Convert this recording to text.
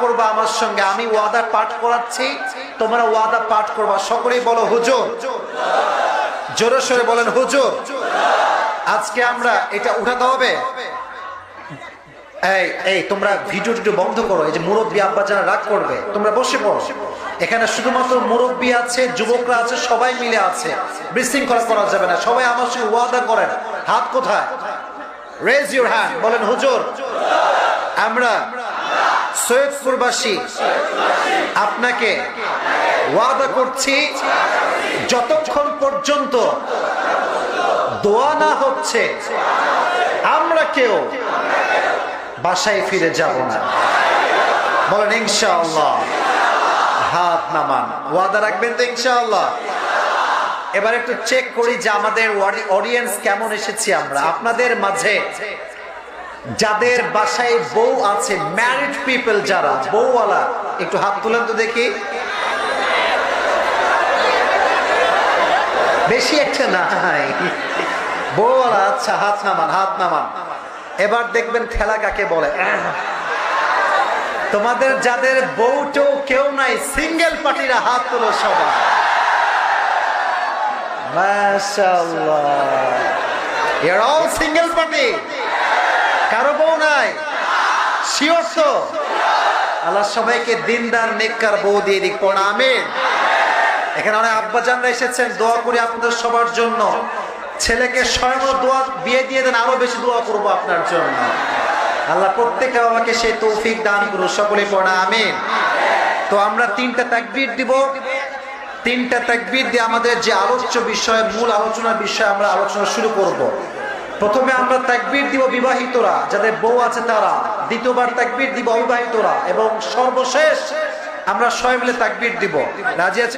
করবা আমার সঙ্গে, আমি ওয়াদা পাঠ করাচ্ছি, তোমরা ওয়াদা পাঠ করবা। সকলেই বলো হুজুর। জোরে সোরে বলেন হুজুর। আজকে আমরা এটা উঠাতে হবে। এই এই তোমরা ভিডিও টিডিও বন্ধ করো। এই যে মুরব্বী আব্বা যারা রাগ করবে, তোমরা বসে পড়ো। এখানে শুধুমাত্র মুরব্বী আছে, যুবকরা আছে, সবাই মিলে আছে। বিশৃঙ্খলা করা যাবে না। সবাই আমার সঙ্গে ওয়াদা করেন। হাত কোথায়? Raise your hand. বলেন হুজুর। আমরা সৈয়দপুরবাসী আপনাকে ওয়াদা করছি, যতক্ষণ পর্যন্ত দোয়া না হচ্ছে আমরা কেউ বাসায় ফিরে যাব না। বলেন ইনশাআল্লাহ। হাত নামান। ওয়াদা রাখবেন তো ইনশাআল্লাহ? এবার একটু চেক করি যে আমাদের অডিয়েন্স কেমন এসেছি আমরা। আপনাদের মাঝে যাদের বাসায় বউ আছে, ম্যারিড পিপল যারা বউওয়ালা, একটু হাত তুলেন তো দেখি। বেশি একটা নাই, বউওয়ালা। আচ্ছা, হাত নামান, হাত নামান। এবার দেখবেন খেলা কাকে বলে। তোমাদের যাদের বউটো কেউ নাই, সিঙ্গেল পার্টিরা হাত তুলো সবাই। মাশাআল্লাহ, you're all single party। কারো বউ নাই? শিওর তো? আল্লাহ সবাইকে দিনদার নেককার বউ দিয়ে দিক। পড়া আমিন। এখানে অনেক আব্বাজানরা এসেছেন, দোয়া করি আপনাদের সবার জন্য। ছেলেকে স্বয়ং দোয়া, বিয়ে দিয়ে দেন, আরো বেশি দোয়া করবো আপনার জন্য। আল্লাহ প্রত্যেকটা বাবাকে সেই তৌফিক দান করুন। সকলে পড়া আমিন। তো আমরা 3টা তাকবীর দিব। 3টা তাকবীর দিয়ে আমাদের যে আলোচ্য বিষয়, মূল আলোচনার বিষয় আমরা আলোচনা শুরু করব। প্রথমে আমরা তাকবীর দিব বিবাহিতরা, যাদের বউ আছে তারা। দ্বিতীয়বার তাকবীর দিব অবিবাহিতরা, এবং সর্বশেষ আমরা সবাই মিলে তাকবীর দিব। রাজি আছে?